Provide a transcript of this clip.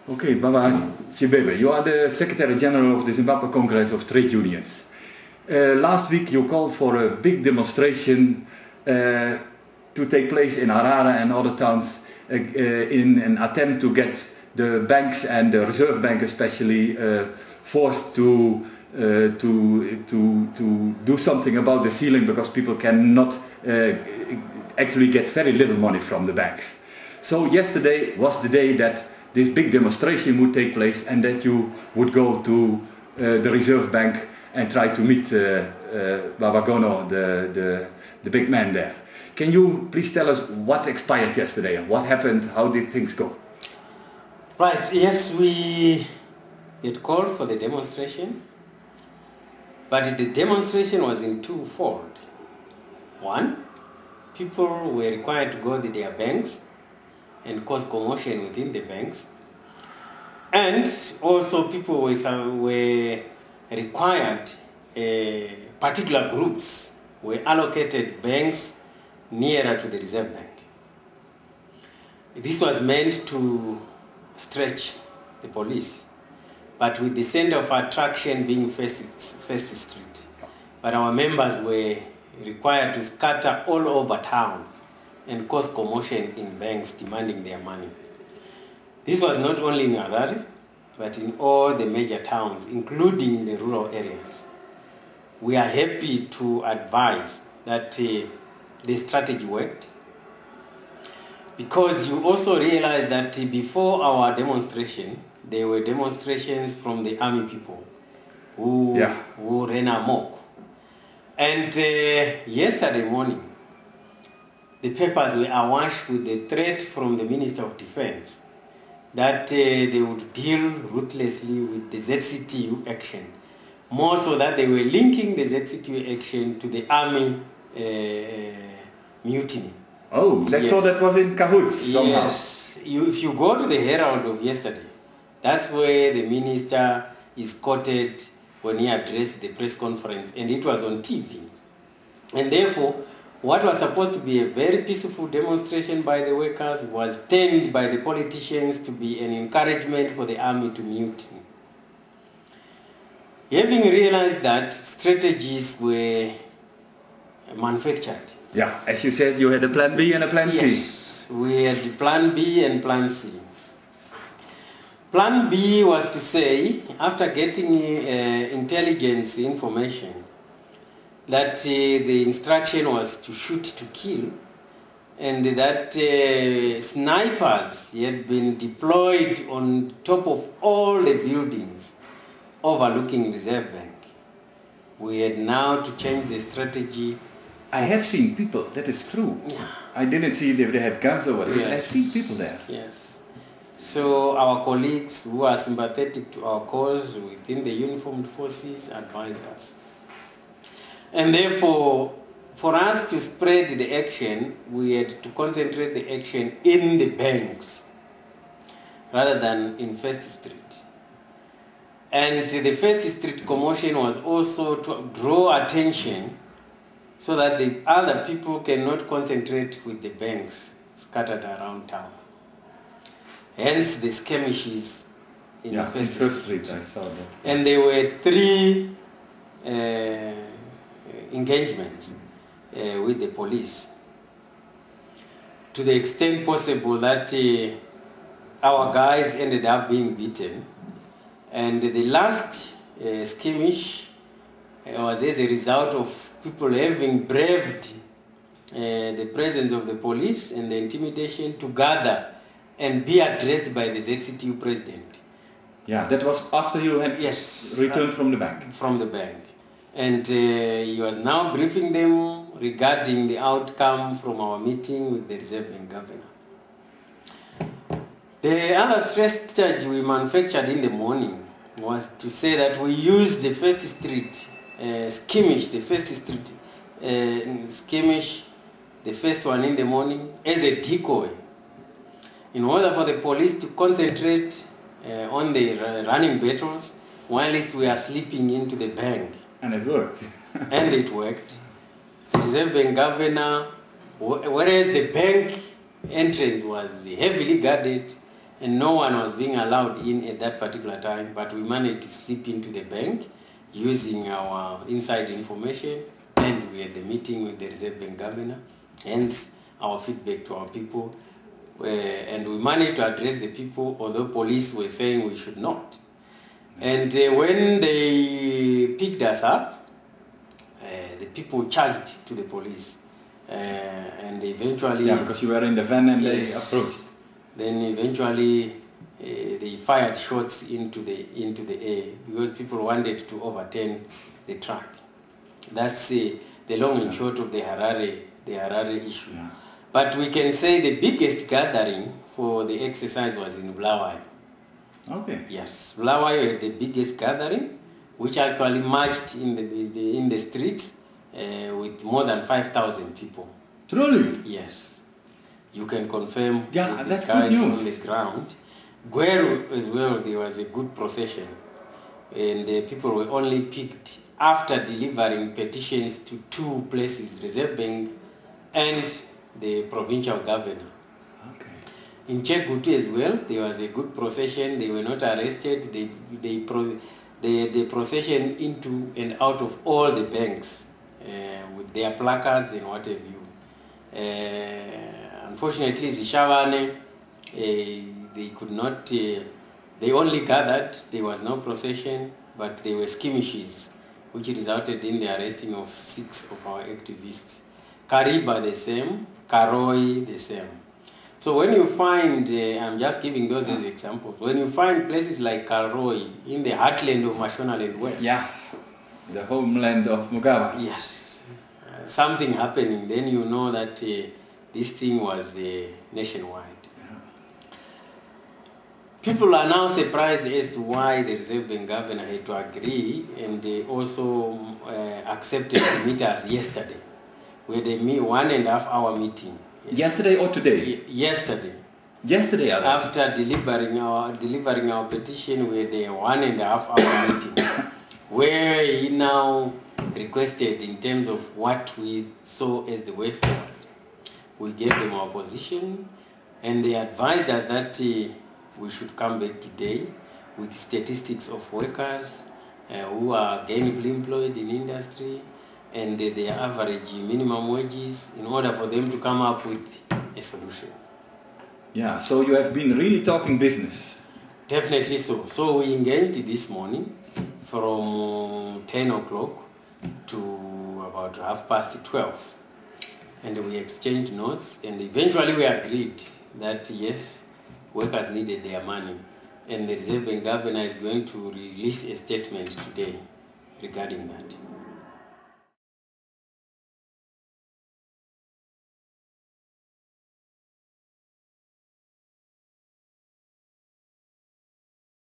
Okay, Baba Chibebe, you are the Secretary General of the Zimbabwe Congress of Trade Unions. Last week you called for a big demonstration to take place in Harare and other towns in an attempt to get the banks and the Reserve Bank especially forced to do something about the ceiling, because people cannot actually get very little money from the banks. So yesterday was the day that this big demonstration would take place and that you would go to the Reserve Bank and try to meet Baba Gono, the big man there. Can you please tell us what expired yesterday? What happened? How did things go? Right, yes, we had called for the demonstration, but the demonstration was in twofold. One, people were required to go to their banks and cause commotion within the banks, and also people were required, particular groups were allocated banks nearer to the Reserve Bank. This was meant to stretch the police, but with the center of attraction being First Street. But our members were required to scatter all over town and cause commotion in banks demanding their money. This was not only in Harare, but in all the major towns, including the rural areas. We are happy to advise that the strategy worked, because you also realize that before our demonstration, there were demonstrations from the army people who ran amok. And yesterday morning, the papers were awash with the threat from the Minister of Defense that they would deal ruthlessly with the ZCTU action, more so that they were linking the ZCTU action to the army mutiny. Oh, let's thought that was in cahoots somehow. Yes, if you go to the Herald of yesterday, that's where the minister is quoted when he addressed the press conference, and it was on TV. And therefore, what was supposed to be a very peaceful demonstration by the workers was turned by the politicians to be an encouragement for the army to mutiny. Having realized that, strategies were manufactured. Yeah, as you said, you had a plan B and a plan C. Yes, we had plan B and plan C. Plan B was to say, after getting intelligence information, that the instruction was to shoot to kill, and that snipers had been deployed on top of all the buildings overlooking Reserve Bank. We had now to change the strategy. I have seen people, that is true. Yeah. I didn't see if they had guns or whatever. Yes. I've seen people there. Yes. So our colleagues who are sympathetic to our cause within the uniformed forces advised us. And therefore, for us to spread the action, we had to concentrate the action in the banks rather than in First Street. And the First Street commotion was also to draw attention so that the other people cannot concentrate with the banks scattered around town. Hence the skirmishes in First Street. I saw that. And there were 3 engagements with the police, to the extent possible that our guys ended up being beaten. And the last skirmish was as a result of people having braved the presence of the police and the intimidation to gather and be addressed by the ZCTU president. Yeah, that was after you had returned from the bank. From the bank. And he was now briefing them regarding the outcome from our meeting with the Reservebank Governor. The other strategy we manufactured in the morning was to say that we use the First Street skirmish, the First Street skirmish, the first one in the morning, as a decoy, in order for the police to concentrate on the running battles whilst we are sleeping into the bank. And it worked. And it worked. The Reservebank Governor, whereas the bank entrance was heavily guarded, and no one was being allowed in at that particular time, but we managed to slip into the bank using our inside information, and we had the meeting with the Reservebank Governor, hence our feedback to our people, and we managed to address the people, although police were saying we should not. And when they picked us up, the people charged to the police, and eventually... Yeah, because you were in the van and yes, they approached. Then eventually they fired shots into the air because people wanted to overturn the truck. That's the long and short of the Harare issue. Yeah. But we can say the biggest gathering for the exercise was in Bulawayo. Okay. Yes, Bulawayo had the biggest gathering, which actually marched in the streets with more than 5,000 people. Truly? Yes. You can confirm. Yeah, that's guys good news. On the ground. Gweru as well, there was a good procession, and people were only picked after delivering petitions to 2 places, Reservebank and the provincial governor. Okay. In Chegutu as well, there was a good procession. They were not arrested. They procession into and out of all the banks with their placards and what have you. Unfortunately, Rishavane, they could not, they only gathered, there was no procession, but there were skirmishes, which resulted in the arresting of 6 of our activists. Kariba the same, Karoi the same. So when you find, I'm just giving those as examples, when you find places like Karoi in the heartland of Mashonaland West. Yeah, the homeland of Mugabe. Yes, something happening, then you know that this thing was nationwide. People are now surprised as to why the Reservebank Governor had to agree, and they also accepted to meet us yesterday. We had a 1.5 hour meeting. Yesterday or today? Yesterday. Yesterday, after delivering our petition, we had a 1.5 hour meeting where he now requested in terms of what we saw as the way forward. We gave them our position, and they advised us that we should come back today with statistics of workers who are gainfully employed in industry and their average minimum wages in order for them to come up with a solution. Yeah, so you have been really talking business. Definitely so. So we engaged this morning from 10 o'clock to about 12:30. And we exchanged notes, and eventually we agreed that yes, workers needed their money, and the Reservebank Governor is going to release a statement today regarding that.